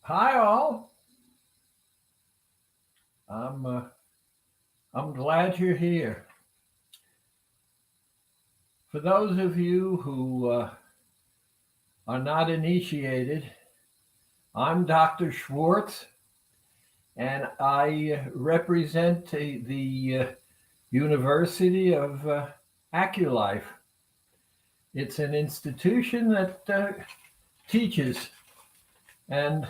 Hi all. I'm uh, I'm glad you're here. For those of you who are not initiated, I'm Dr. Schwartz, and I represent the University of AccuLife. It's an institution that teaches, and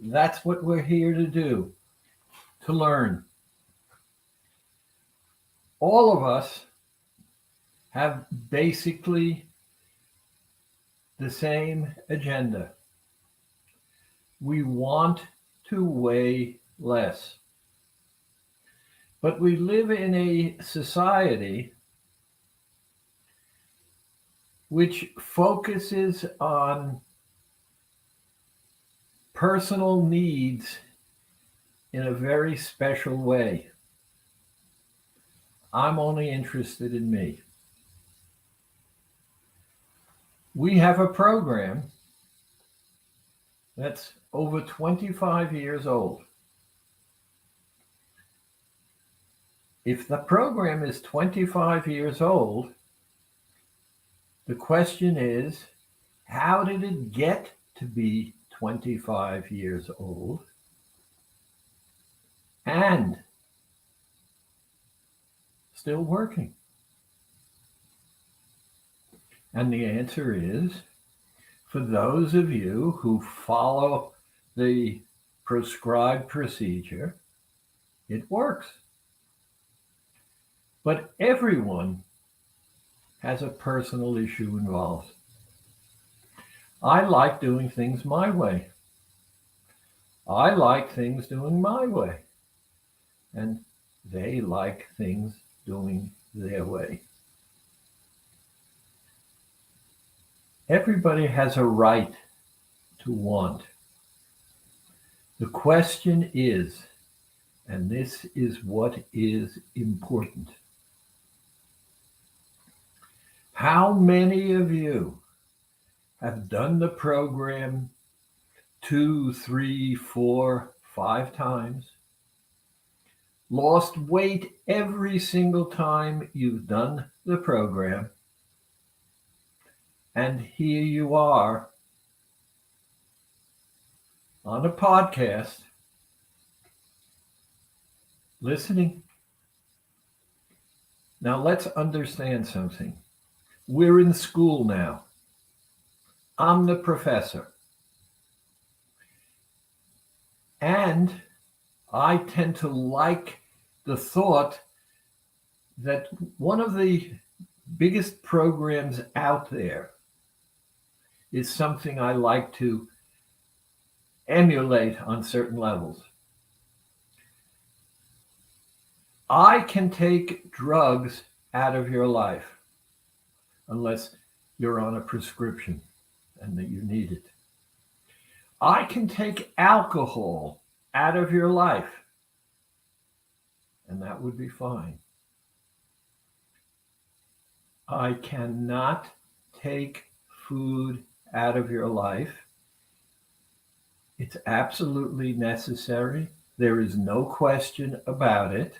that's what we're here to do, to learn. All of us have basically the same agenda. We want to weigh less. But we live in a society which focuses on personal needs in a very special way. I'm only interested in me. We have a program that's over 25 years old. If the program is 25 years old, the question is, how did it get to be 25 years old? And still working? And the answer is, for those of you who follow the prescribed procedure, it works. But everyone has a personal issue involved. I like doing things my way. I like things doing my way. And they like things doing their way. Everybody has a right to want. The question is, and this is what is important, how many of you have done the program 2, 3, 4, 5 times, lost weight every single time you've done the program, and here you are on a podcast listening? Now let's understand something. We're in school now. I'm the professor. And I tend to like the thought that one of the biggest programs out there is something I like to emulate on certain levels. I can take drugs out of your life unless you're on a prescription and that you need it. I can take alcohol out of your life, and that would be fine. I cannot take food out of your life. It's absolutely necessary. There is no question about it.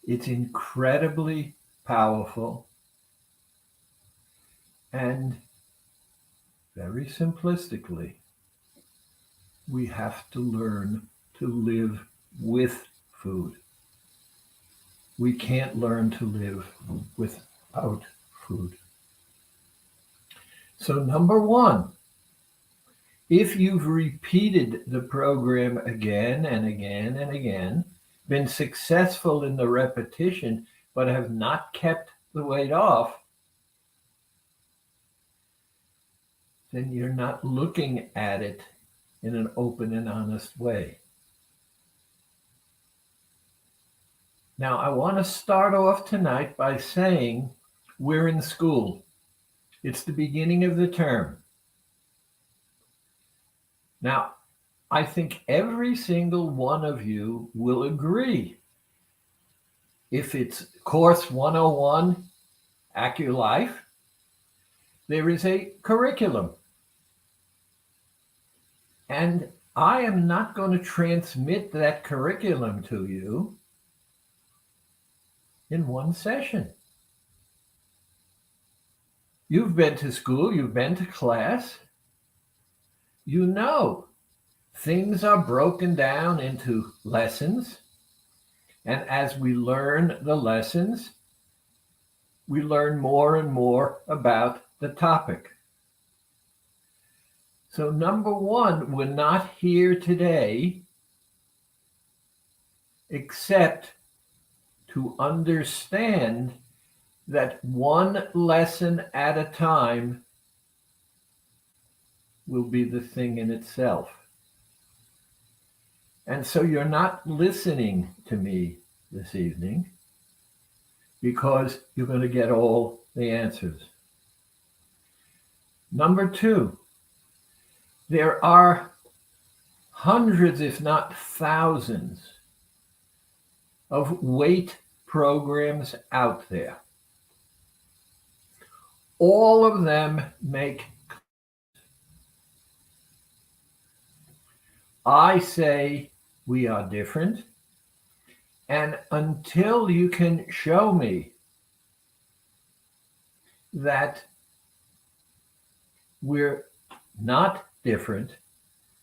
It's incredibly powerful. And very simplistically, we have to learn to live with food. We can't learn to live without food. So number one, if you've repeated the program again and again and again, been successful in the repetition, but have not kept the weight off, then you're not looking at it in an open and honest way. Now, I want to start off tonight by saying we're in school. It's the beginning of the term. Now, I think every single one of you will agree. If it's course 101, AccuLife, there is a curriculum. And I am not going to transmit that curriculum to you in one session. You've been to school, you've been to class. You know things are broken down into lessons. And as we learn the lessons, we learn more and more about the topic. So, number one, we're not here today except to understand that one lesson at a time will be the thing in itself. And so you're not listening to me this evening because you're going to get all the answers. Number two, there are hundreds, if not thousands, of weight programs out there. All of them make. I say we are different. And until you can show me that we're not different,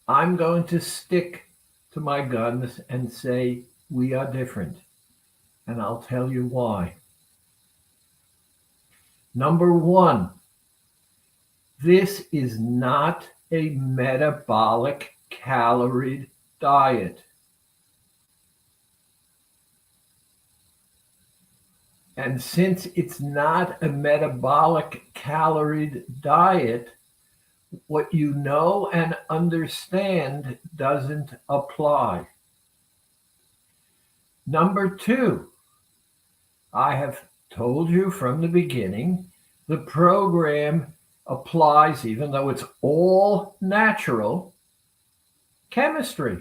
I'm going to stick to my guns and say we are different. And I'll tell you why. Number one, this is not a metabolic calorie diet. And since it's not a metabolic calorie diet, what you know and understand doesn't apply. Number two, I have told you from the beginning, the program applies, even though it's all natural, chemistry.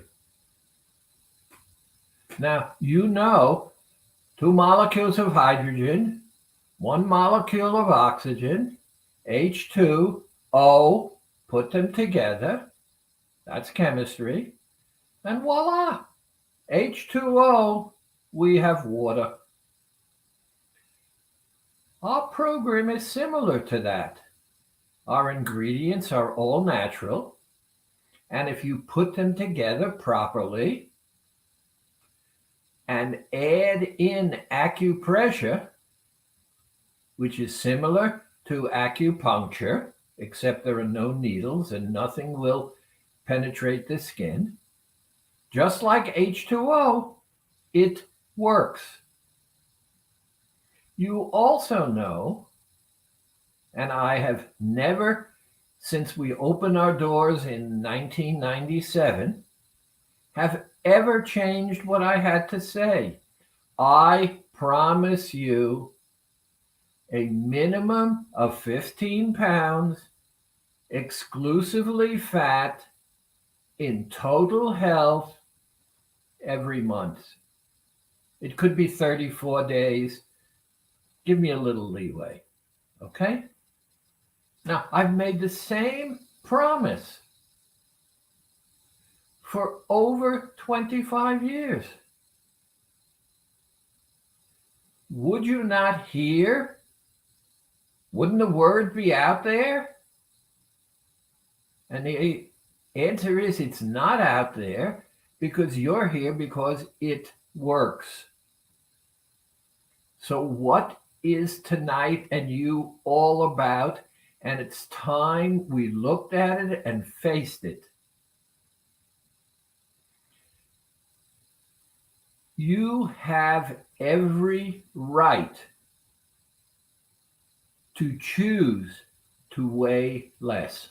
Now, you know 2 molecules of hydrogen, 1 molecule of oxygen, H2O, put them together, that's chemistry, and voila, H2O, we have water. Our program is similar to that. Our ingredients are all natural, and if you put them together properly and add in acupressure, which is similar to acupuncture, except there are no needles and nothing will penetrate the skin, just like H2O, it works. You also know, and I have never, since we opened our doors in 1997, have ever changed what I had to say. I promise you a minimum of 15 pounds, exclusively fat, in total health every month. It could be 34 days. Give me a little leeway, okay? Now, I've made the same promise for over 25 years. Would you not hear? Wouldn't the word be out there? And the answer is it's not out there because you're here because it works. So what is tonight and you all about? And it's time we looked at it and faced it. You have every right to choose to weigh less.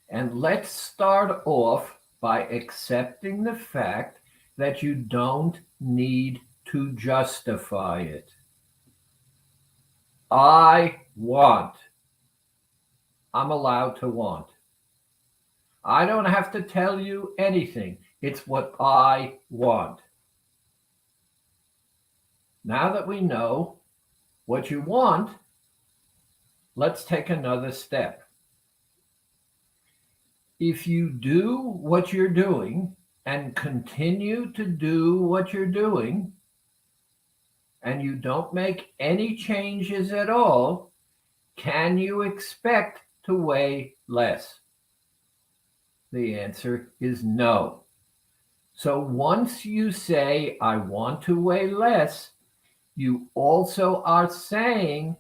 And let's start off by accepting the fact that you don't need to justify it. I want. I'm allowed to want. I don't have to tell you anything. It's what I want. Now that we know what you want, let's take another step. If you do what you're doing and continue to do what you're doing, and you don't make any changes at all, can you expect to weigh less? The answer is no. So once you say, I want to weigh less, you also are saying,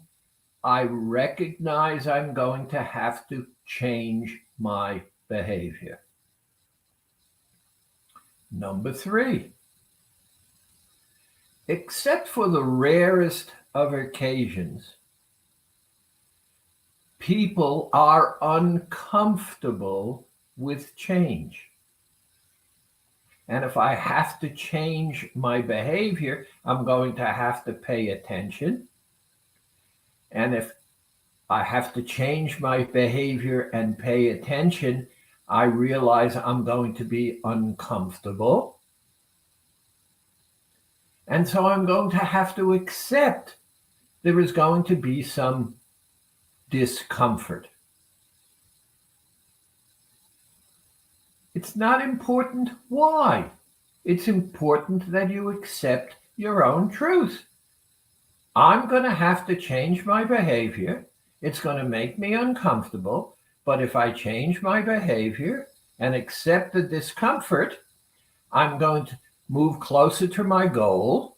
I recognize I'm going to have to change my behavior. Number 3, except for the rarest of occasions, people are uncomfortable with change. And if I have to change my behavior, I'm going to have to pay attention. And if I have to change my behavior and pay attention, I realize I'm going to be uncomfortable. And so I'm going to have to accept there is going to be some discomfort. It's not important why. It's important that you accept your own truth. I'm going to have to change my behavior. It's going to make me uncomfortable. But if I change my behavior and accept the discomfort, I'm going to move closer to my goal.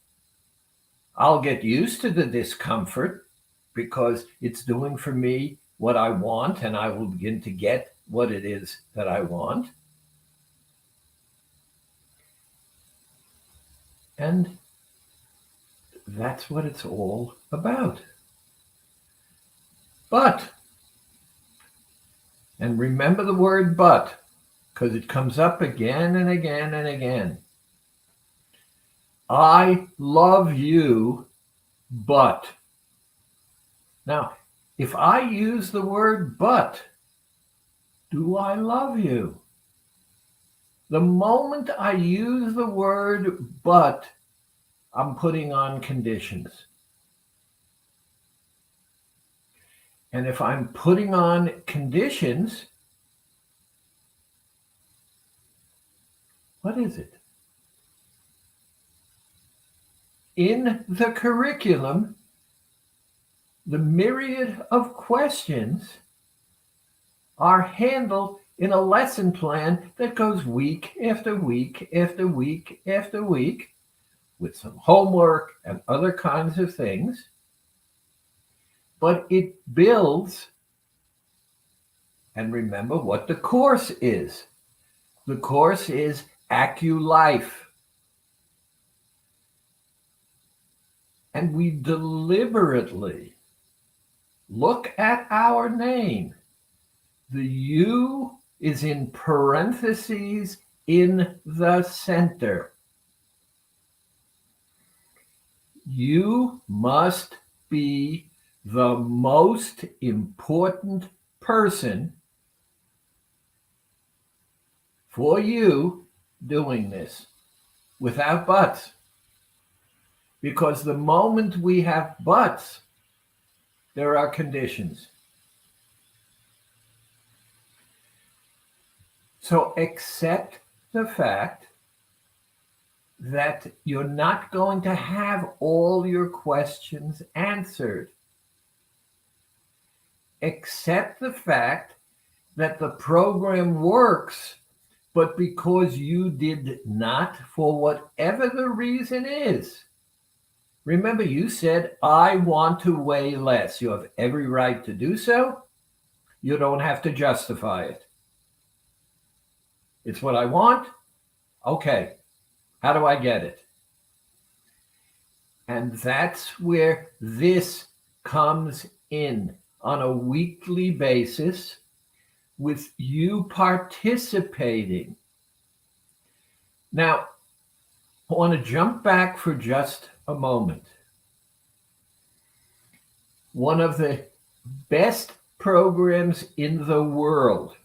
I'll get used to the discomfort because it's doing for me what I want, and I will begin to get what it is that I want. And that's what it's all about. But, and remember the word but, because it comes up again and again and again. I love you, but. Now, if I use the word but, do I love you? The moment I use the word but, I'm putting on conditions. And if I'm putting on conditions, what is it? In the curriculum, the myriad of questions are handled in a lesson plan that goes week after week after week after week with some homework and other kinds of things. But it builds, and remember what the course is. The course is AccuLife. And we deliberately look at our name. The U is in parentheses in the center. You must be the most important person for you doing this, without buts. Because the moment we have buts, there are conditions. So accept the fact that you're not going to have all your questions answered. Accept the fact that the program works, but because you did not, for whatever the reason is. Remember, you said, I want to weigh less. You have every right to do so. You don't have to justify it. It's what I want. Okay. How do I get it? And that's where this comes in on a weekly basis with you participating. Now, I want to jump back for just a moment. One of the best programs in the world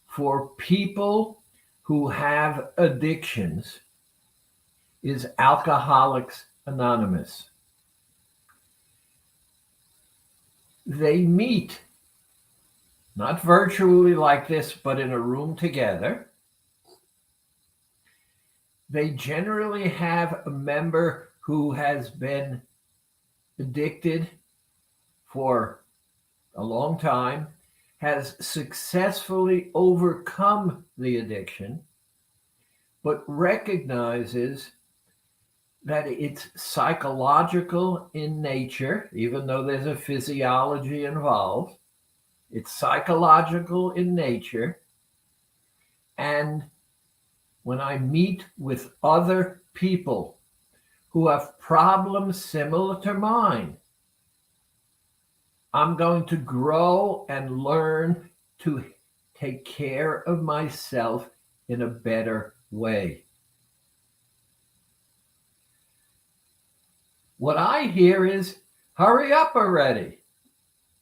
for people who have addictions is Alcoholics Anonymous. They meet not virtually like this, but in a room together, they generally have a member who has been addicted for a long time, has successfully overcome the addiction, but recognizes that it's psychological in nature, even though there's a physiology involved. It's psychological in nature. And when I meet with other people who have problems similar to mine, I'm going to grow and learn to take care of myself in a better way. What I hear is, hurry up already.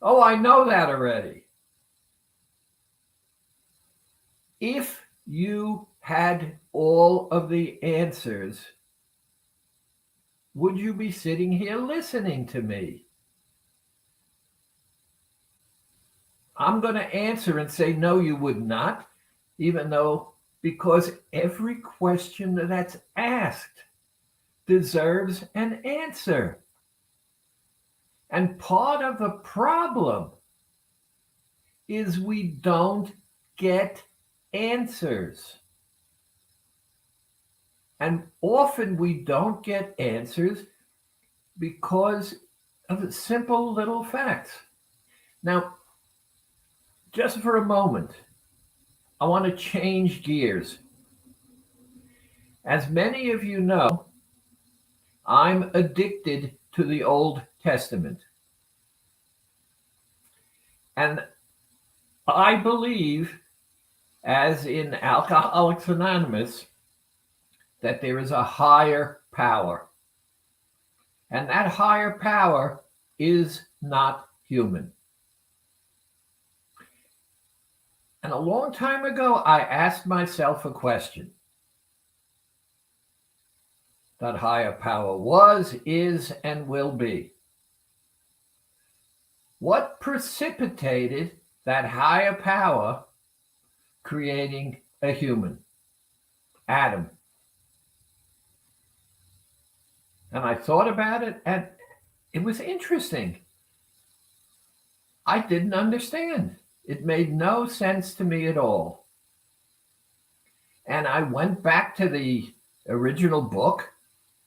Oh, I know that already. If you had all of the answers, would you be sitting here listening to me? I'm going to answer and say, no, you would not, even though, because every question that's asked deserves an answer. And part of the problem is we don't get answers. And often we don't get answers because of simple little facts. Now, just for a moment, I want to change gears. As many of you know, I'm addicted to the Old Testament. And I believe, as in Alcoholics Anonymous, that there is a higher power. And that higher power is not human. And a long time ago, I asked myself a question. That higher power was, is, and will be. What precipitated that higher power creating a human? Adam. And I thought about it, and it was interesting. I didn't understand. It made no sense to me at all. And I went back to the original book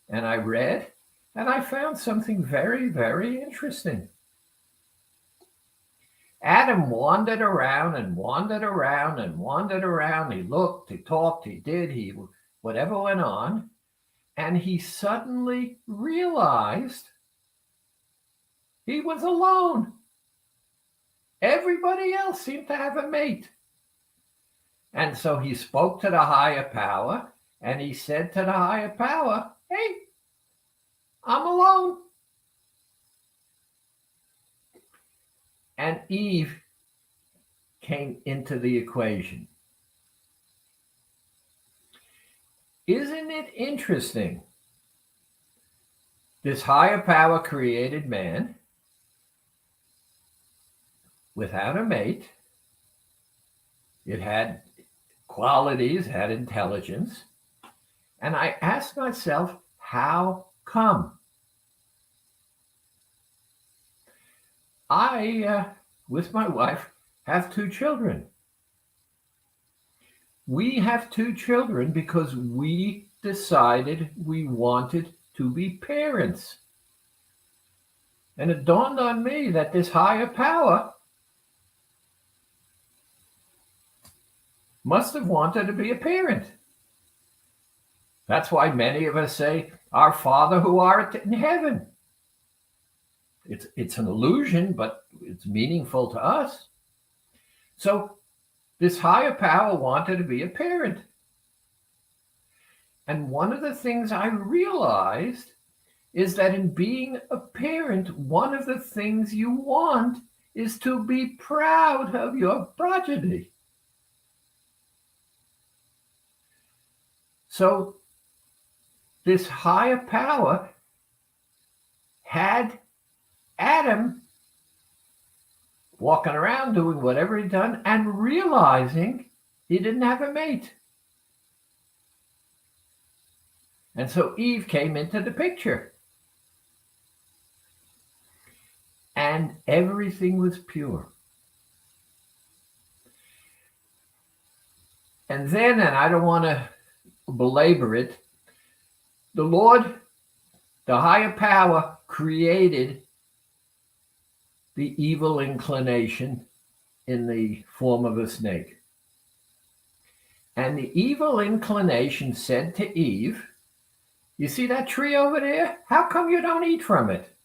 and I read, and I found something very, very interesting. Adam wandered around and wandered around and wandered around. He looked, he talked, he did, whatever went on. And he suddenly realized he was alone. Everybody else seemed to have a mate. And so he spoke to the higher power and he said to the higher power, hey, I'm alone. And Eve came into the equation. Isn't it interesting? This higher power created man without a mate. It had qualities, had intelligence. And I asked myself, how come? I, with my wife, have 2 children. We have 2 children because we decided we wanted to be parents. And it dawned on me that this higher power must have wanted to be a parent. That's why many of us say, our Father who art in heaven. It's an illusion, but it's meaningful to us. So this higher power wanted to be a parent. And one of the things I realized is that in being a parent, one of the things you want is to be proud of your progeny. So this higher power had Adam walking around doing whatever he'd done and realizing he didn't have a mate. And so Eve came into the picture. And everything was pure. And then, and I don't want to belabor it, the Lord, the higher power, created the evil inclination in the form of a snake. And the evil inclination said to Eve, "You see that tree over there? How come you don't eat from it?"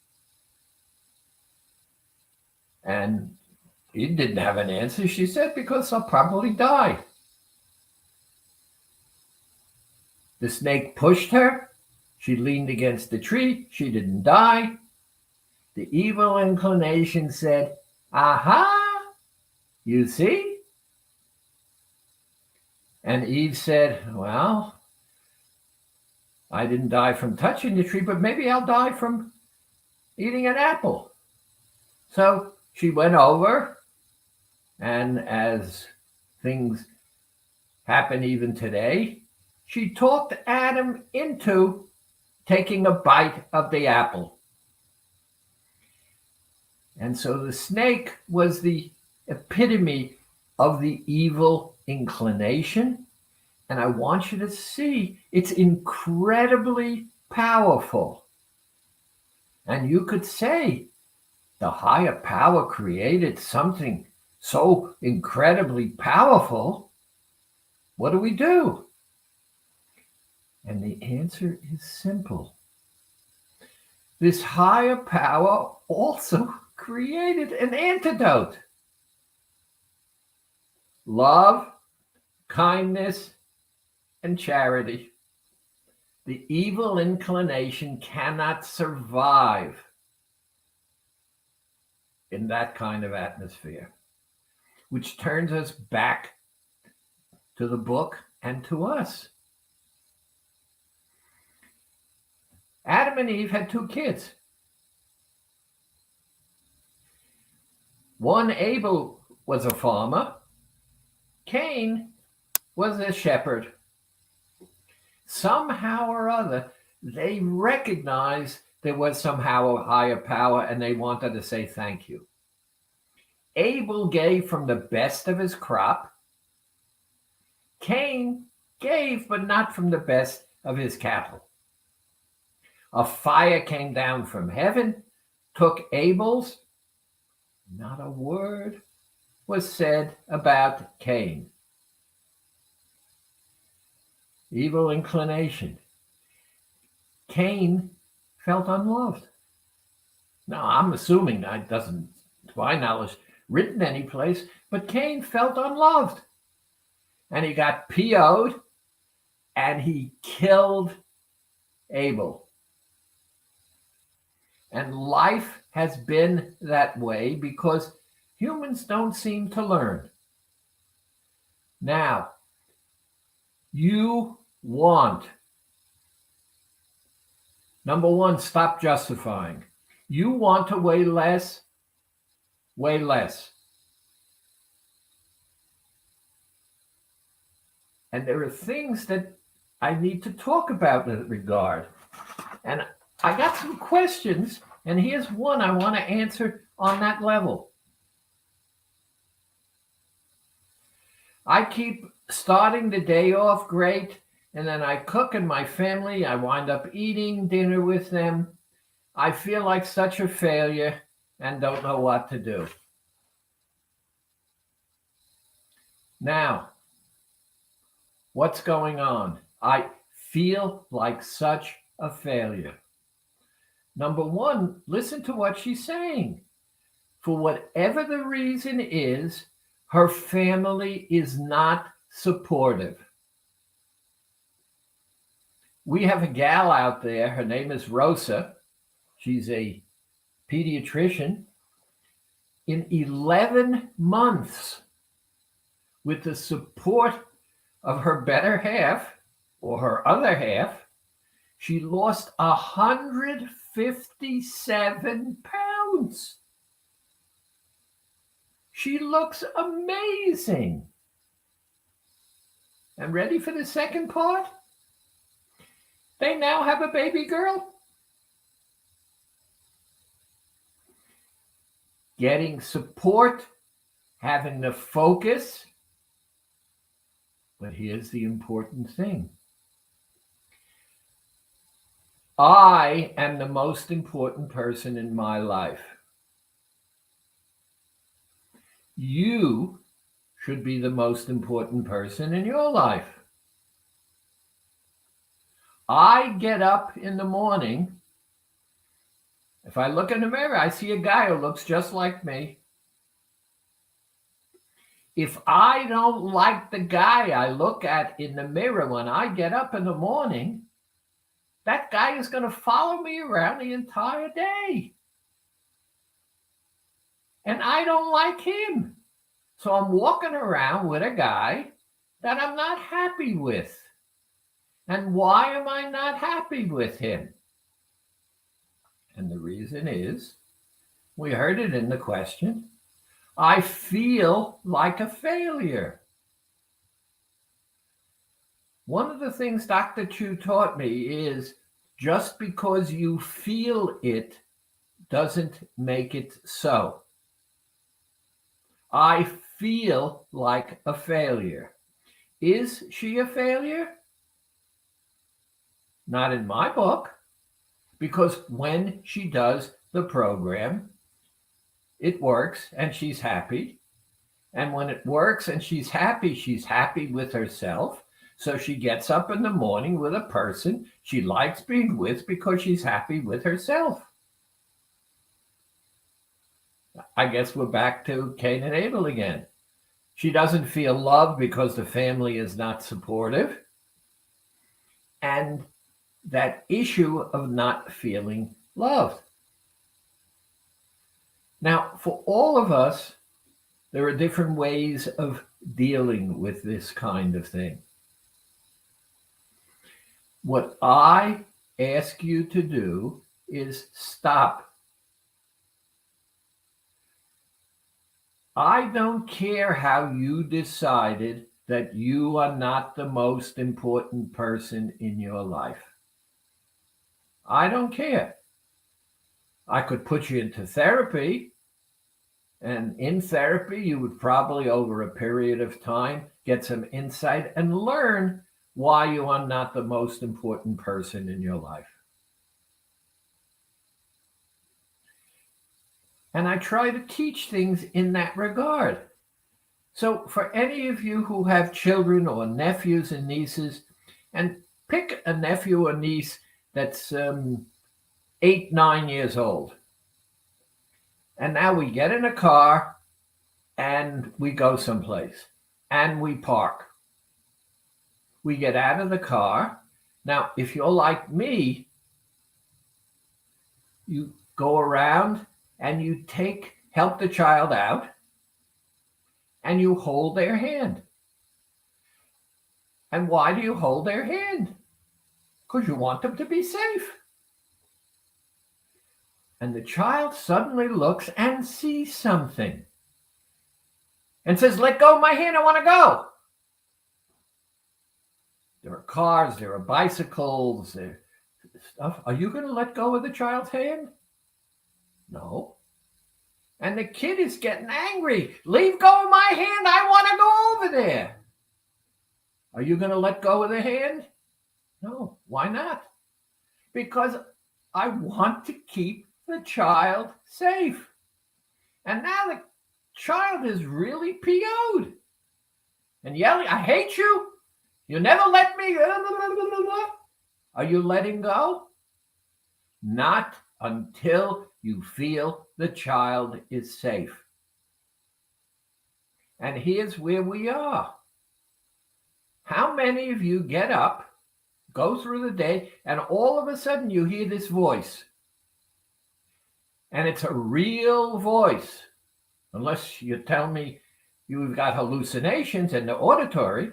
And Eve didn't have an answer. She said, "Because I'll probably die." The snake pushed her. She leaned against the tree. She didn't die. The evil inclination said, "Aha, you see?" And Eve said, "Well, I didn't die from touching the tree, but maybe I'll die from eating an apple." So she went over, and as things happen even today, she talked Adam into taking a bite of the apple. And so the snake was the epitome of the evil inclination. And I want you to see it's incredibly powerful. And you could say the higher power created something so incredibly powerful. What do we do? And the answer is simple. This higher power also created an antidote. Love, kindness, and charity. The evil inclination cannot survive in that kind of atmosphere, which turns us back to the book and to us. Adam and Eve had 2 kids. One, Abel, was a farmer. Cain was a shepherd. Somehow or other, they recognized there was somehow a higher power and they wanted to say thank you. Abel gave from the best of his crop. Cain gave, but not from the best of his cattle. A fire came down from heaven, took Abel's. Not a word was said about Cain. Evil inclination. Cain felt unloved. Now, I'm assuming that doesn't, to my knowledge, written any place, but Cain felt unloved. And he got PO'd and he killed Abel. And life has been that way because humans don't seem to learn. Now, you want, number one, stop justifying. You want to weigh less, weigh less. And there are things that I need to talk about in that regard. And I got some questions, and here's one I want to answer on that level. I keep starting the day off great, and then I cook in my family. I wind up eating dinner with them. I feel like such a failure and don't know what to do. Now, what's going on? I feel like such a failure. Number one, listen to what she's saying. For whatever the reason is, her family is not supportive. We have a gal out there. Her name is Rosa. She's a pediatrician. In 11 months, with the support of her better half or her other half, she lost 157 pounds. She looks amazing. And ready for the second part? They now have a baby girl. Getting support, having the focus. But here's the important thing. I am the most important person in my life. You should be the most important person in your life. I get up in the morning. If I look in the mirror, I see a guy who looks just like me. If I don't like the guy I look at in the mirror when I get up in the morning, that guy is going to follow me around the entire day. And I don't like him. So I'm walking around with a guy that I'm not happy with. And why am I not happy with him? And the reason is, we heard it in the question, I feel like a failure. One of the things Dr. Chu taught me is just because you feel it doesn't make it so. I feel like a failure. Is she a failure? Not in my book, because when she does the program, it works and she's happy. And when it works and she's happy with herself. So she gets up in the morning with a person she likes being with because she's happy with herself. I guess we're back to Cain and Abel again. She doesn't feel love because the family is not supportive. And that issue of not feeling loved. Now, for all of us, there are different ways of dealing with this kind of thing. What I ask you to do is stop. I don't care how you decided that you are not the most important person in your life. I don't care. I could put you into therapy, and in therapy, you would probably, over a period of time, get some insight and learn why you are not the most important person in your life. And I try to teach things in that regard. So for any of you who have children or nephews and nieces, and pick a nephew or niece that's 8, 9 years old. And now we get in a car and we go someplace and we park. We get out of the car. Now, if you're like me, you go around and you help the child out and you hold their hand. And why do you hold their hand? Because you want them to be safe. And the child suddenly looks and sees something and says, let go of my hand, I want to go. There are cars, there are bicycles, there's stuff. Are you going to let go of the child's hand? No. And the kid is getting angry. Leave go of my hand, I want to go over there. Are you going to let go of the hand? No. Why not? Because I want to keep the child safe. And now the child is really PO'd and yelling, I hate you. You never let me. Are you letting go? Not until you feel the child is safe. And here's where we are. How many of you get up, go through the day, and all of a sudden you hear this voice? And it's a real voice. Unless you tell me you've got hallucinations in the auditory.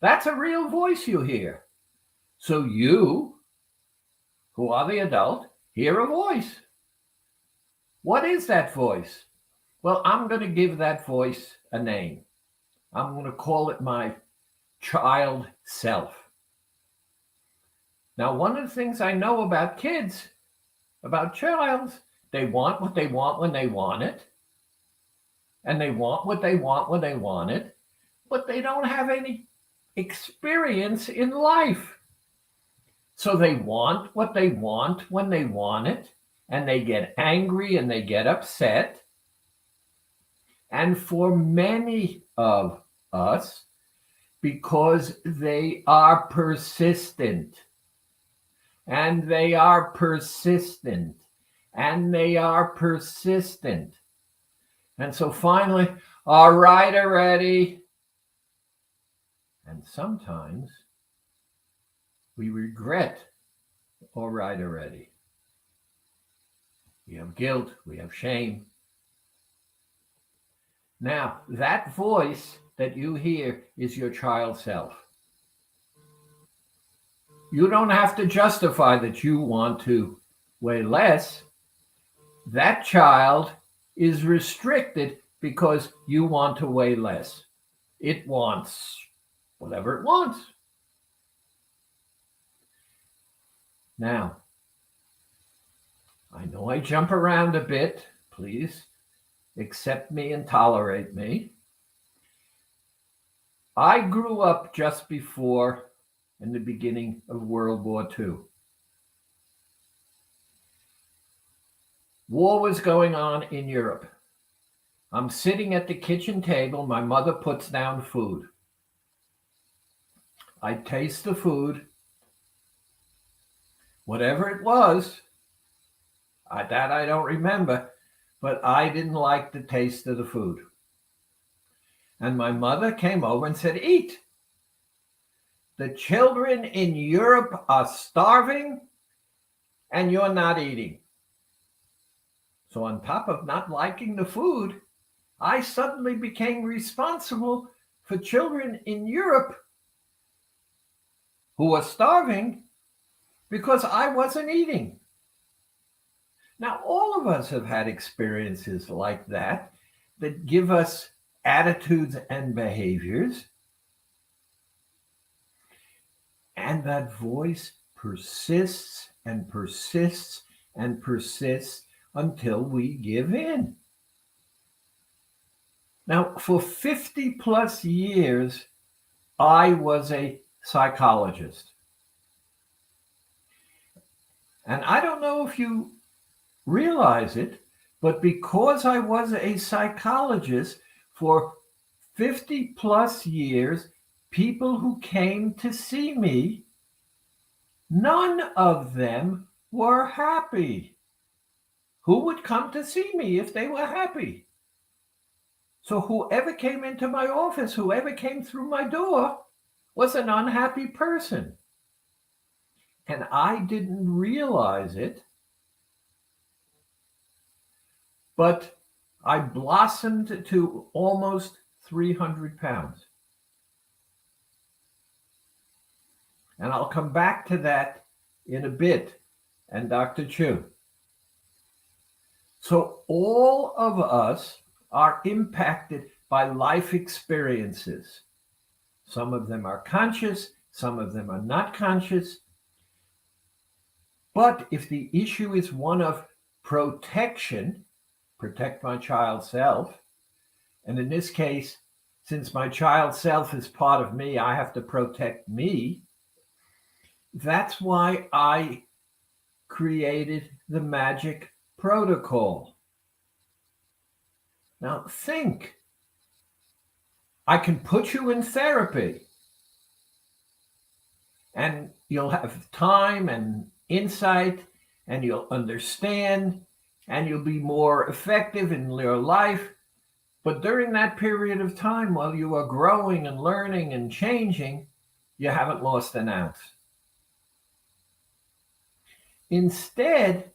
That's a real voice you hear. So you, who are the adult, hear a voice. What is that voice? Well, I'm going to give that voice a name. I'm going to call it my child self. Now, one of the things I know about kids, about childs, they want what they want when they want it, and they want what they want when they want it, but they don't have any experience in life. So they want what they want when they want it, and they get angry and they get upset. And for many of us, because they are persistent, and they are persistent, and they are persistent. And so finally, all right already. And sometimes we regret, all right already. We have guilt, we have shame. Now, that voice that you hear is your child self. You don't have to justify that you want to weigh less. That child is restricted because you want to weigh less. It wants whatever it wants. Now, I know I jump around a bit. Please accept me and tolerate me. I grew up just before and the beginning of World War II. War was going on in Europe. I'm sitting at the kitchen table. My mother puts down food. I taste the food. Whatever it was, that I don't remember, but I didn't like the taste of the food. And my mother came over and said, eat. The children in Europe are starving and you're not eating. So on top of not liking the food, I suddenly became responsible for children in Europe who were starving because I wasn't eating. Now, all of us have had experiences like that give us attitudes and behaviors. And that voice persists and persists and persists until we give in. Now, for 50 plus years, I was a psychologist. And I don't know if you realize it, but because I was a psychologist for 50 plus years, people who came to see me, none of them were happy. Who would come to see me if they were happy? So whoever came into my office, whoever came through my door, was an unhappy person. And I didn't realize it, but I blossomed to almost 300 pounds. And I'll come back to that in a bit, and Dr. Chu. So all of us are impacted by life experiences. Some of them are conscious, some of them are not conscious. But if the issue is one of protection, protect my child self, and in this case, since my child self is part of me, I have to protect me. That's why I created the magic protocol. Now think, I can put you in therapy and you'll have time and insight and you'll understand and you'll be more effective in your life. But during that period of time, while you are growing and learning and changing, you haven't lost an ounce. Instead,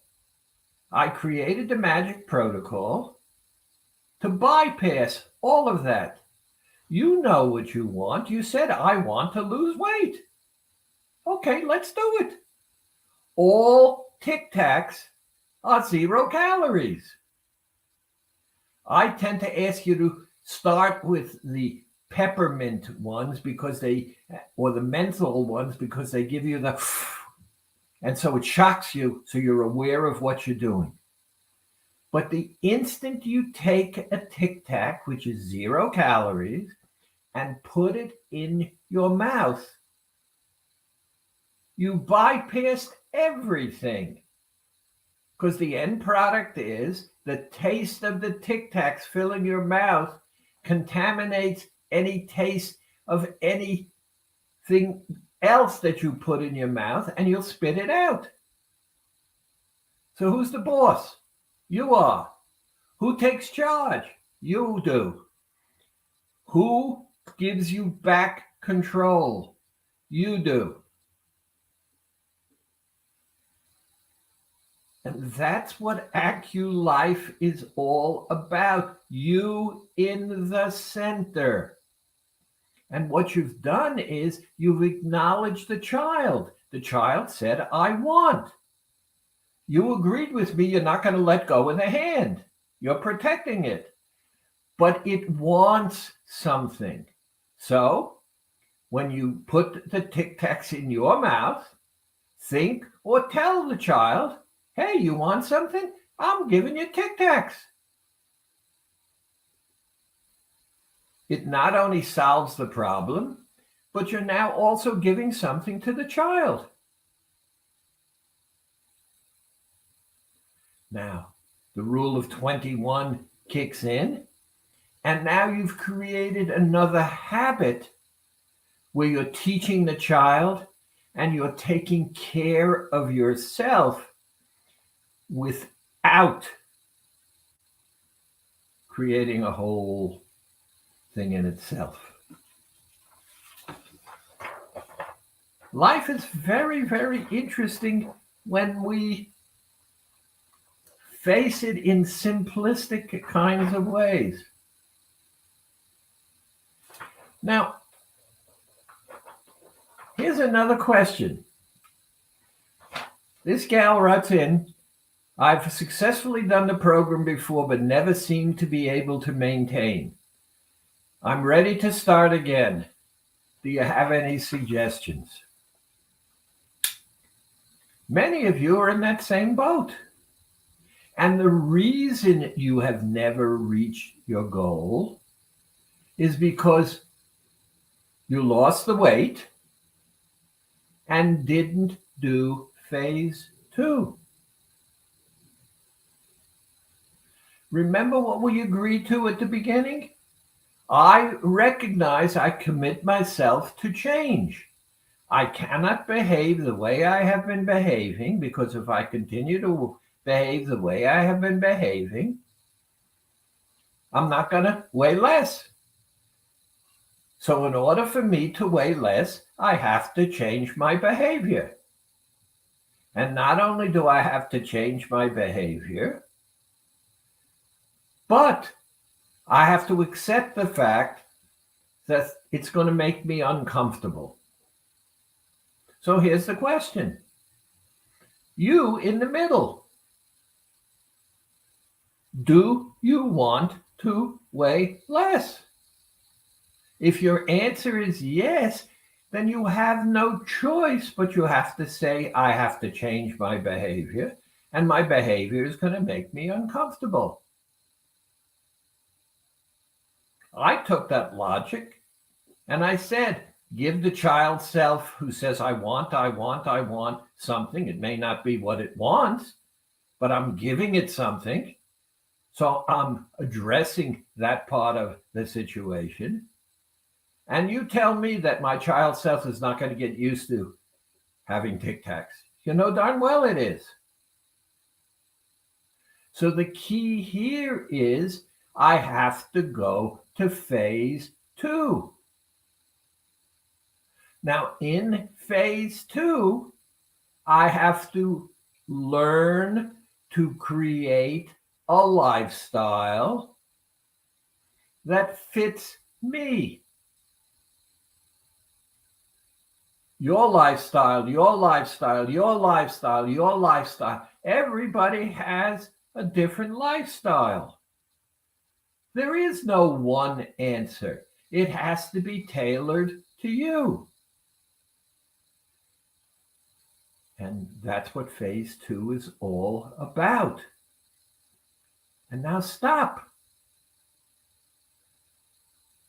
I created the magic protocol to bypass all of that. You know what you want. You said, I want to lose weight. Okay, let's do it. All Tic Tacs are 0 calories. I tend to ask you to start with the peppermint ones or the menthol ones, because they give you the, and so it shocks you, so you're aware of what you're doing. But the instant you take a Tic Tac, which is 0 calories, and put it in your mouth, you bypassed everything. Because the end product is the taste of the Tic Tacs filling your mouth contaminates any taste of anything else that you put in your mouth, and you'll spit it out. So who's the boss? You are. Who takes charge? You do. Who gives you back control? You do. And that's what AccuLife is all about. You in the center. And what you've done is you've acknowledged the child. The child said, I want. You agreed with me. You're not going to let go of the hand. You're protecting it. But it wants something. So when you put the Tic Tacs in your mouth, think or tell the child, hey, you want something? I'm giving you Tic Tacs. It not only solves the problem, but you're now also giving something to the child. Now, the rule of 21 kicks in, and now you've created another habit where you're teaching the child and you're taking care of yourself without creating a whole thing in itself. Life is very, very interesting when we face it in simplistic kinds of ways. Now, here's another question. This gal writes in, I've successfully done the program before, but never seemed to be able to maintain. I'm ready to start again. Do you have any suggestions? Many of you are in that same boat. And the reason you have never reached your goal is because you lost the weight and didn't do phase 2. Remember what we agreed to at the beginning? I recognize I commit myself to change. I cannot behave the way I have been behaving, because if I continue to behave the way I have been behaving, I'm not going to weigh less. So in order for me to weigh less, I have to change my behavior. And not only do I have to change my behavior, but I have to accept the fact that it's going to make me uncomfortable. So here's the question. You in the middle. Do you want to weigh less? If your answer is yes, then you have no choice, but you have to say, I have to change my behavior, and my behavior is going to make me uncomfortable. I took that logic and I said, give the child self who says, I want something. It may not be what it wants, but I'm giving it something. So I'm addressing that part of the situation. And you tell me that my child self is not going to get used to having Tic Tacs. You know darn well it is. So the key here is I have to go to phase 2. Now, in phase 2, I have to learn to create a lifestyle that fits me. Your lifestyle. Everybody has a different lifestyle. There is no one answer. It has to be tailored to you. And that's what phase 2 is all about. And now stop.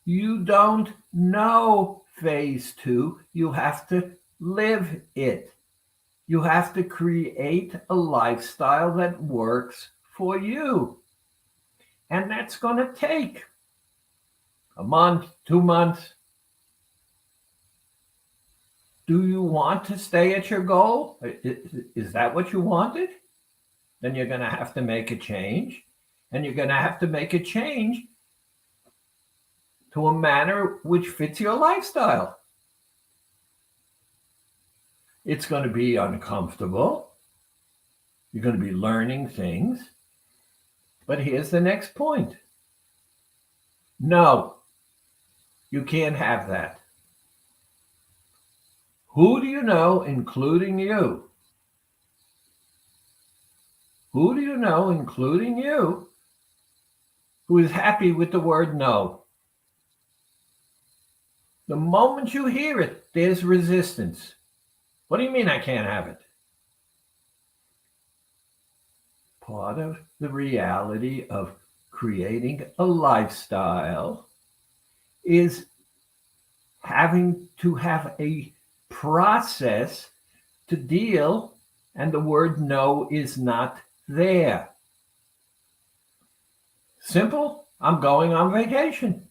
You don't know phase 2. You have to live it. You have to create a lifestyle that works for you. And that's going to take a month, 2 months. Do you want to stay at your goal? Is that what you wanted? Then you're going to have to make a change. And you're going to have to make a change to a manner which fits your lifestyle. It's going to be uncomfortable. You're going to be learning things. But here's the next point. No, you can't have that. Who do you know, including you? Who do you know, including you, who is happy with the word no? The moment you hear it, there's resistance. What do you mean I can't have it? Part of the reality of creating a lifestyle is having to have a process to deal, and the word no is not there. Simple, I'm going on vacation.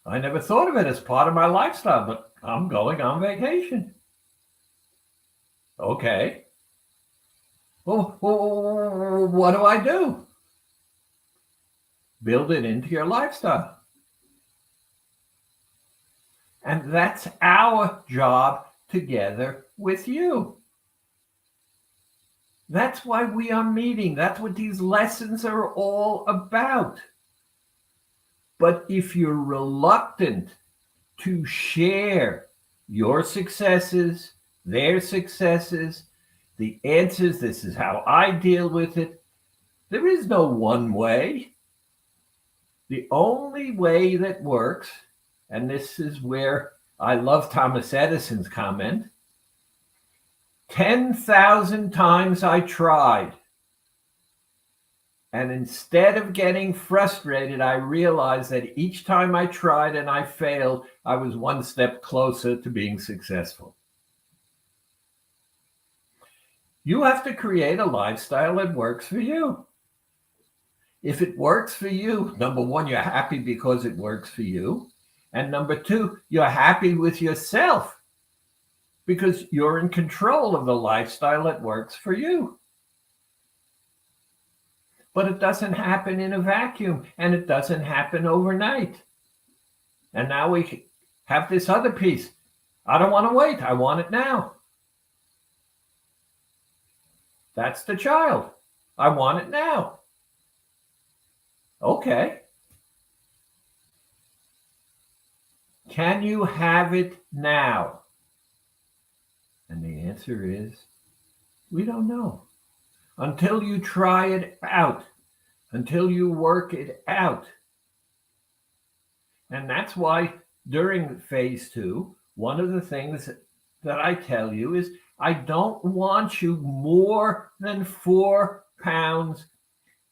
I never thought of it as part of my lifestyle, but I'm going on vacation. Okay. Well, what do I do? Build it into your lifestyle. And that's our job together with you. That's why we are meeting. That's what these lessons are all about. But if you're reluctant to share your successes, their successes, the answers, this is how I deal with it, there is no one way. The only way that works, and this is where I love Thomas Edison's comment, 10,000 times I tried. And instead of getting frustrated, I realized that each time I tried and I failed, I was one step closer to being successful. You have to create a lifestyle that works for you. If it works for you, number one, you're happy because it works for you. And number two, you're happy with yourself because you're in control of the lifestyle that works for you. But it doesn't happen in a vacuum, and it doesn't happen overnight. And now we have this other piece. I don't want to wait. I want it now. That's the child. I want it now. Okay. Can you have it now? And the answer is, we don't know. Until you try it out, until you work it out. And that's why during phase 2, one of the things that I tell you is, I don't want you more than 4 pounds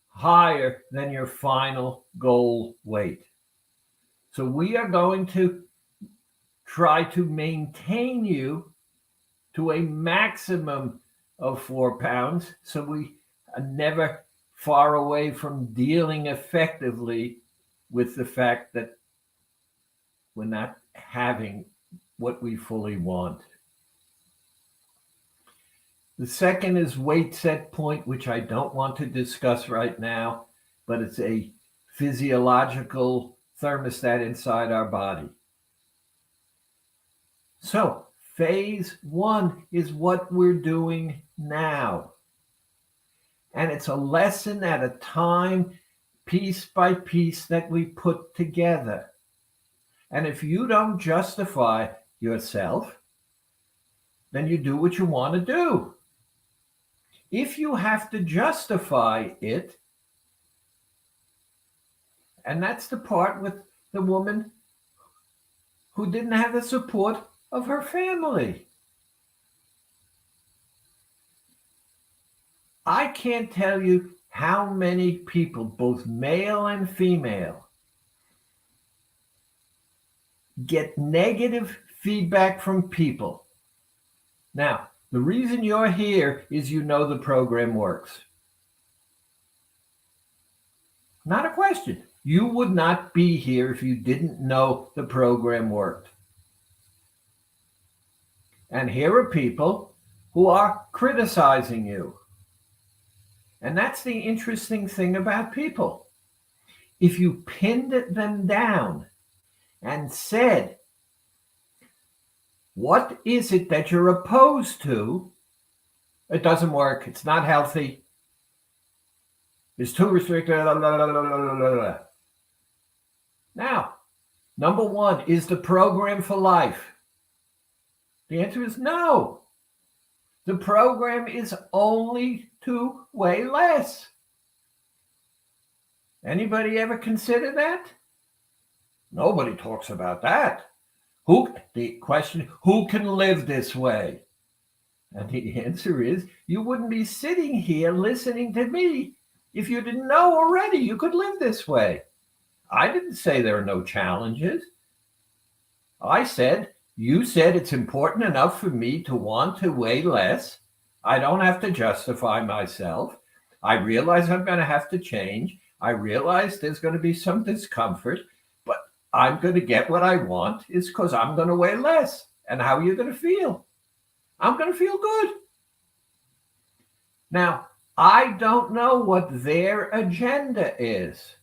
higher than your final goal weight. So we are going to try to maintain you to a maximum of 4 pounds, so we are never far away from dealing effectively with the fact that we're not having what we fully want. The second is weight set point, which I don't want to discuss right now, but it's a physiological thermostat inside our body. So phase 1 is what we're doing now. And it's a lesson at a time, piece by piece, that we put together. And if you don't justify yourself, then you do what you want to do. If you have to justify it, and that's the part with the woman who didn't have the support of her family. I can't tell you how many people, both male and female, get negative feedback from people. Now, the reason you're here is you know the program works. Not a question. You would not be here if you didn't know the program worked. And here are people who are criticizing you. And that's the interesting thing about people. If you pinned them down and said, what is it that you're opposed to? It doesn't work. It's not healthy. It's too restricted. Now, number one, is the program for life? The answer is no. The program is only to weigh less. Anybody ever consider that? Nobody talks about that. The question, who can live this way? And the answer is, you wouldn't be sitting here listening to me if you didn't know already you could live this way. I didn't say there are no challenges. You said it's important enough for me to want to weigh less. I don't have to justify myself. I realize I'm going to have to change. I realize there's going to be some discomfort, but I'm going to get what I want is because I'm going to weigh less. And how are you going to feel? I'm going to feel good. Now, I don't know what their agenda is.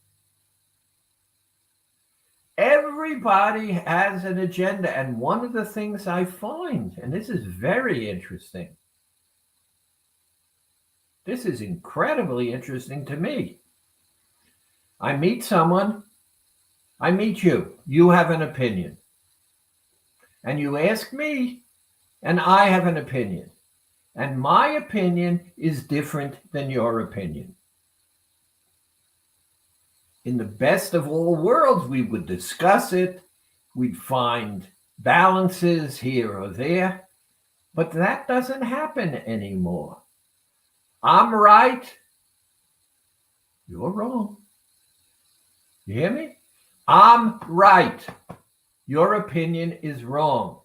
Everybody has an agenda. And one of the things I find, and this is very interesting, this is incredibly interesting to me. I meet someone, I meet you, you have an opinion. And you ask me, and I have an opinion. And my opinion is different than your opinion. In the best of all worlds, we would discuss it. We'd find balances here or there. But that doesn't happen anymore. I'm right. You're wrong. You hear me? I'm right. Your opinion is wrong.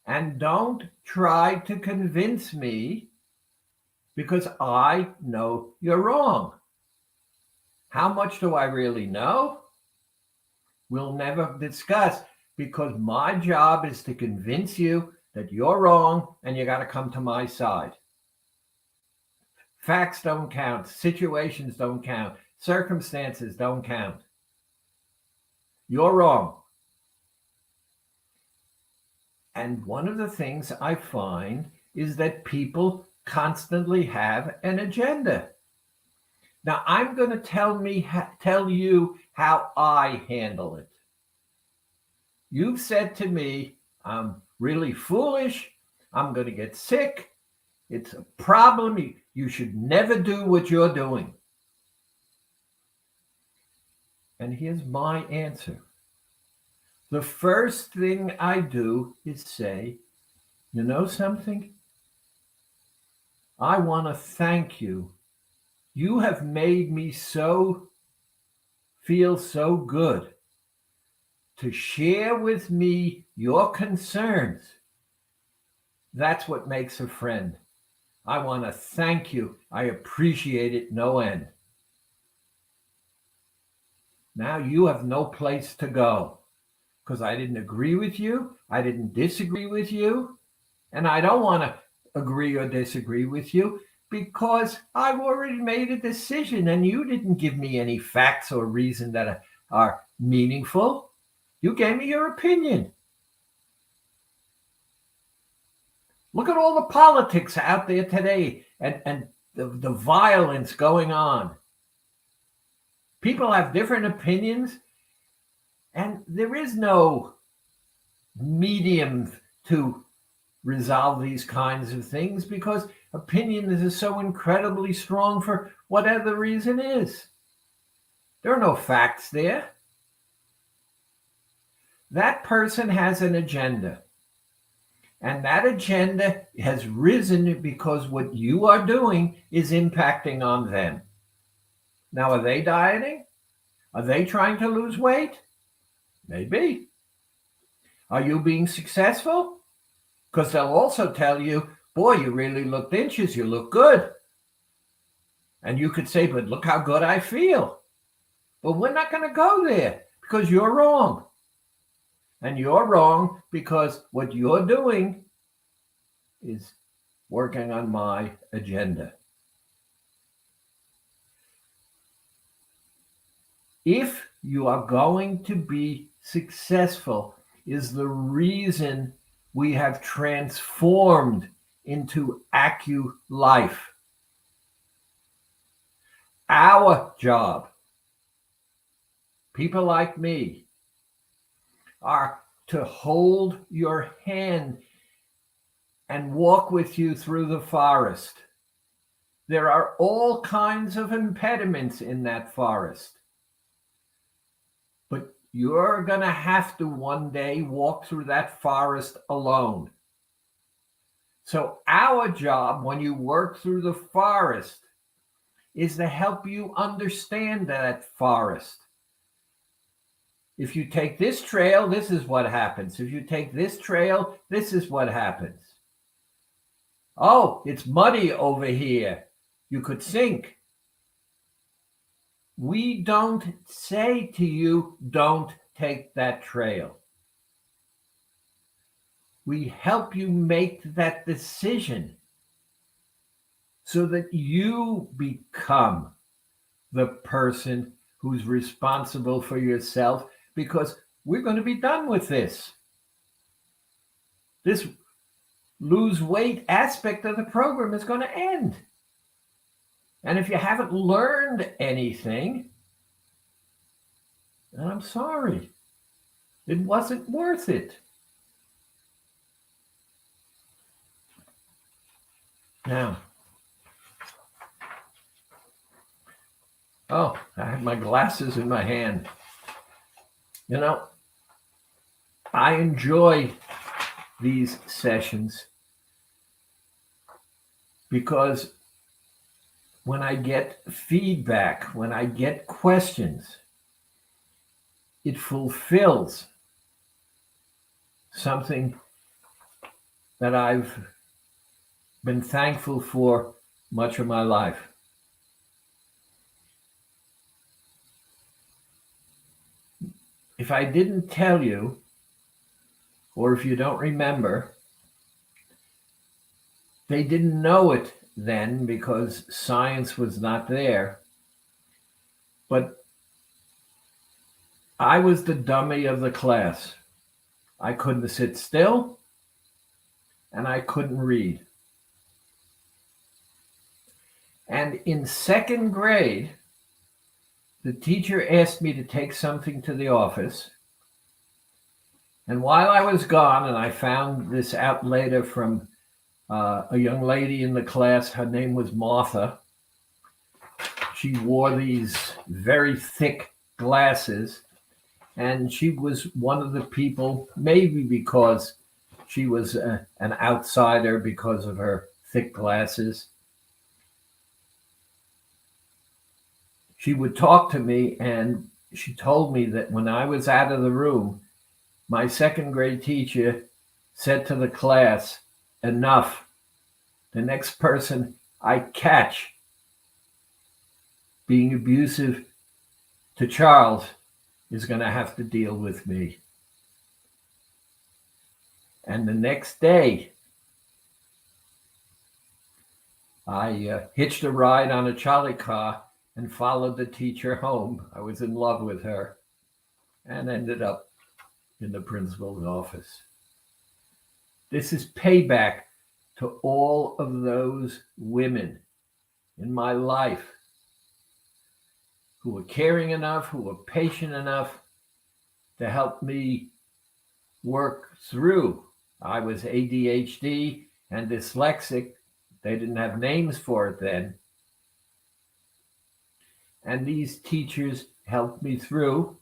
And don't try to convince me because I know you're wrong. How much do I really know? We'll never discuss because my job is to convince you that you're wrong and you got to come to my side. Facts don't count. Situations don't count. Circumstances don't count. You're wrong. And one of the things I find is that people constantly have an agenda. Now, I'm going to tell you how I handle it. You've said to me, I'm really foolish. I'm going to get sick. It's a problem. You should never do what you're doing. And here's my answer. The first thing I do is say, you know something? I want to thank you. You have made me feel so good to share with me your concerns. That's what makes a friend. I want to thank you. I appreciate it no end. Now you have no place to go because I didn't agree with you. I didn't disagree with you. And I don't want to agree or disagree with you because I've already made a decision and you didn't give me any facts or reason that are meaningful. You gave me your opinion. Look at all the politics out there today and the violence going on. People have different opinions, and there is no medium to resolve these kinds of things because opinion that is so incredibly strong for whatever the reason is. There are no facts there. That person has an agenda. And that agenda has risen because what you are doing is impacting on them. Now, are they dieting? Are they trying to lose weight? Maybe. Are you being successful? Because they'll also tell you, boy, you really looked inches, you look good. And you could say, but look how good I feel. But we're not going to go there because you're wrong. And you're wrong because what you're doing is working on my agenda. If you are going to be successful is the reason we have transformed into AccuLife. Our job, people like me, are to hold your hand and walk with you through the forest. There are all kinds of impediments in that forest. But you're going to have to one day walk through that forest alone. So our job when you work through the forest is to help you understand that forest. If you take this trail, this is what happens. If you take this trail, this is what happens. Oh, it's muddy over here. You could sink. We don't say to you, don't take that trail. We help you make that decision so that you become the person who's responsible for yourself, because we're going to be done with this. This lose weight aspect of the program is going to end. And if you haven't learned anything, then I'm sorry. It wasn't worth it. Now, I have my glasses in my hand. You know, I enjoy these sessions because when I get feedback, when I get questions, it fulfills something that I've been thankful for much of my life. If I didn't tell you, or if you don't remember, they didn't know it then because science was not there. But I was the dummy of the class. I couldn't sit still, and I couldn't read. And in second grade, the teacher asked me to take something to the office. And while I was gone, and I found this out later from a young lady in the class, her name was Martha. She wore these very thick glasses, and she was one of the people, maybe because she was an outsider because of her thick glasses. She would talk to me, and she told me that when I was out of the room, my second grade teacher said to the class, enough. The next person I catch being abusive to Charles is going to have to deal with me. And the next day, I hitched a ride on a trolley car and followed the teacher home. I was in love with her and ended up in the principal's office. This is payback to all of those women in my life who were caring enough, who were patient enough to help me work through. I was ADHD and dyslexic, They didn't have names for it then. And these teachers helped me through.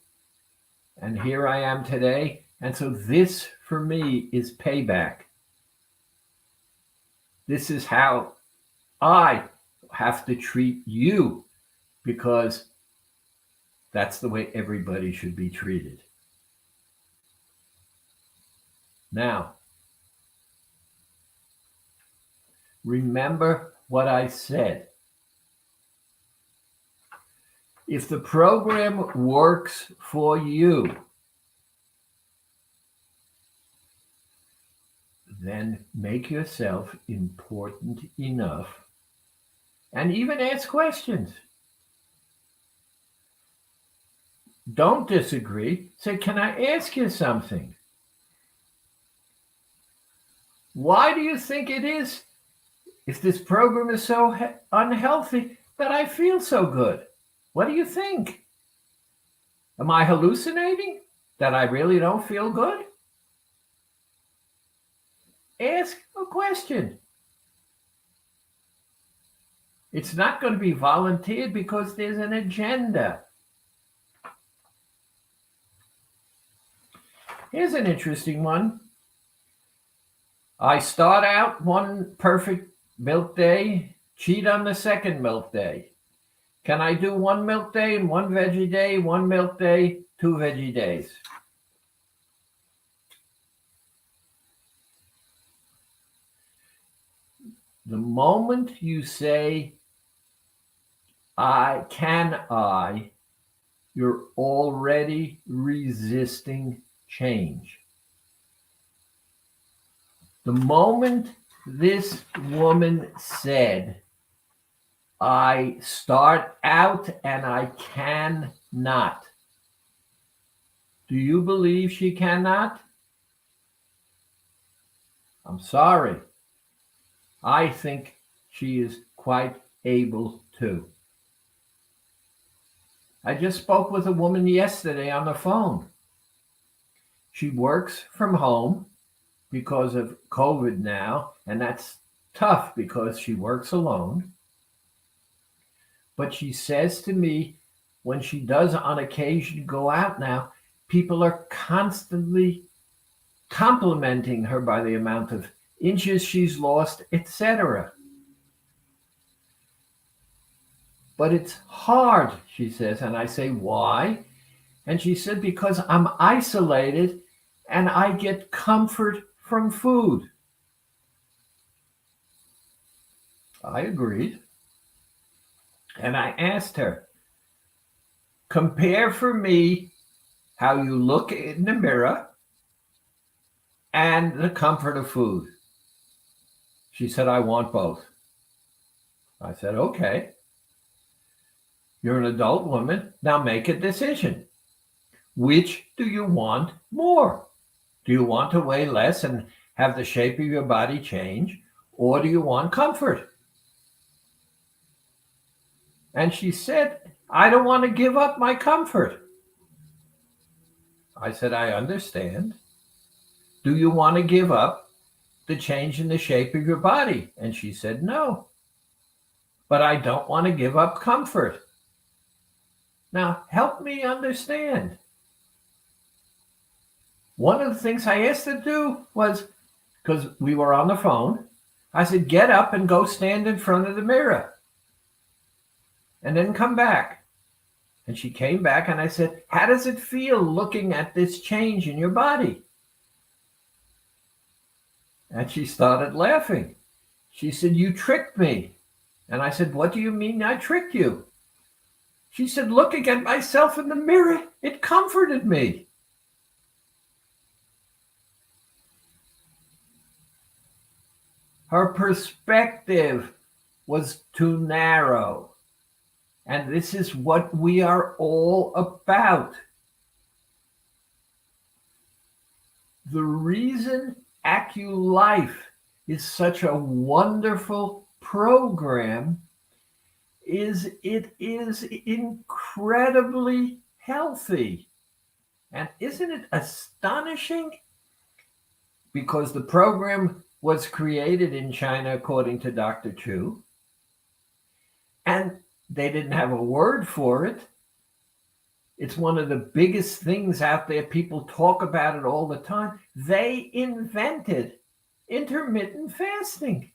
And here I am today. And so this, for me, is payback. This is how I have to treat you, because that's the way everybody should be treated. Now, remember what I said. If the program works for you, then make yourself important enough and even ask questions. Don't disagree. Say, can I ask you something? Why do you think it is, if this program is so unhealthy, that I feel so good? What do you think? Am I hallucinating that I really don't feel good? Ask a question. It's not going to be volunteered because there's an agenda. Here's an interesting one. I start out one perfect milk day, cheat on the second milk day. Can I do one milk day and one veggie day, one milk day, 2 veggie days? The moment you say, you're already resisting change. The moment this woman said, I start out and I cannot. Do you believe she cannot? I'm sorry. I think she is quite able to. I just spoke with a woman yesterday on the phone. She works from home because of COVID now, and that's tough because she works alone. But she says to me, when she does on occasion go out now, people are constantly complimenting her by the amount of inches she's lost, etc. But it's hard, she says. And I say, why? And she said, because I'm isolated and I get comfort from food. I agreed. And I asked her, compare for me how you look in the mirror and the comfort of food. She said, I want both. I said, okay. You're an adult woman. Now make a decision. Which do you want more? Do you want to weigh less and have the shape of your body change? Or do you want comfort? And she said, I don't want to give up my comfort. I said, I understand. Do you want to give up the change in the shape of your body? And she said, no. But I don't want to give up comfort. Now, help me understand. One of the things I asked her to do was, because we were on the phone, I said, get up and go stand in front of the mirror. And then come back. And she came back and I said, how does it feel looking at this change in your body? And she started laughing. She said, you tricked me. And I said, what do you mean I tricked you? She said, looking at myself in the mirror, it comforted me. Her perspective was too narrow. And this is what we are all about. The reason AccuLife is such a wonderful program is it is incredibly healthy. And isn't it astonishing? Because the program was created in China, according to Dr. Chu, and they didn't have a word for it. It's one of the biggest things out there. People talk about it all the time. They invented intermittent fasting.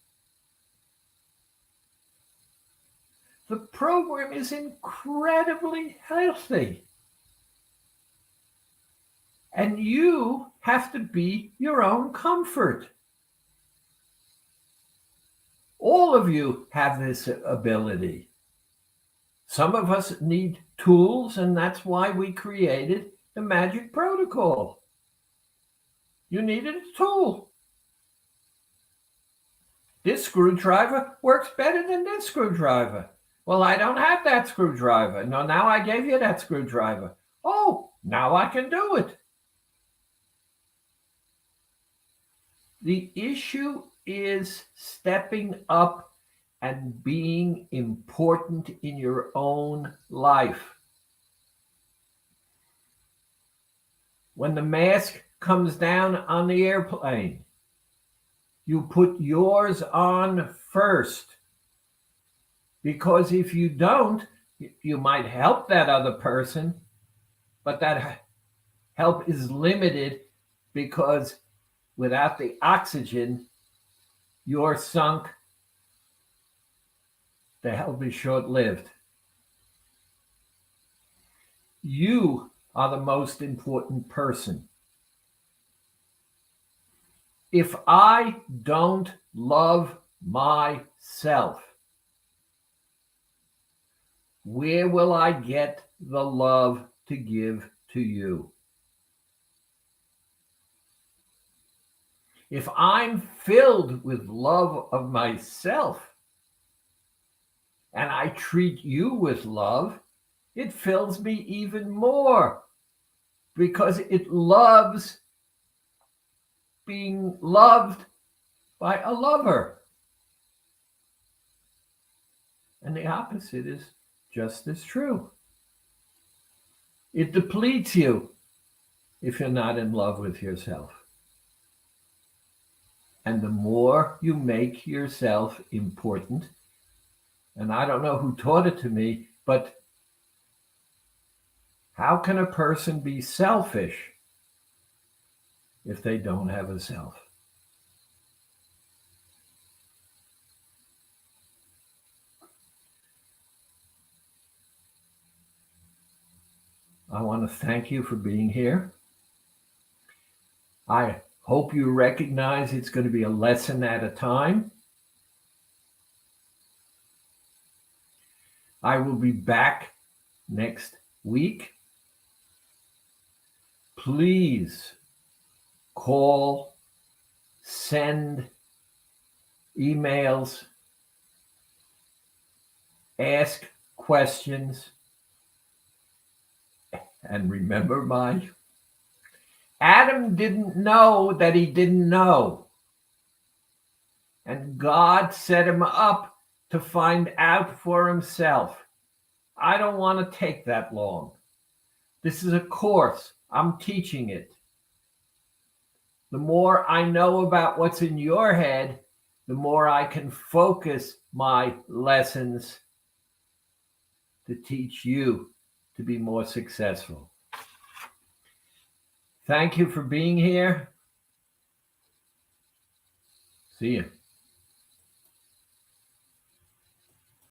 The program is incredibly healthy. And you have to be your own comfort. All of you have this ability. Some of us need tools, and that's why we created the Magic Protocol. You needed a tool. This screwdriver works better than this screwdriver. Well, I don't have that screwdriver. No, now I gave you that screwdriver. Oh, now I can do it. The issue is stepping up and being important in your own life. When the mask comes down on the airplane, you put yours on first. Because if you don't, you might help that other person, but that help is limited because without the oxygen, you're sunk. The help is short-lived. You are the most important person. If I don't love myself, where will I get the love to give to you? If I'm filled with love of myself and I treat you with love, it fills me even more because it loves being loved by a lover. And the opposite is just as true. It depletes you if you're not in love with yourself. And the more you make yourself important, and I don't know who taught it to me, but how can a person be selfish if they don't have a self? I want to thank you for being here. I hope you recognize it's going to be a lesson at a time. I will be back next week. Please call, send emails, ask questions, and remember Adam didn't know that he didn't know. And God set him up to find out for himself. I don't want to take that long. This is a course. I'm teaching it. The more I know about what's in your head, the more I can focus my lessons to teach you to be more successful. Thank you for being here. See you.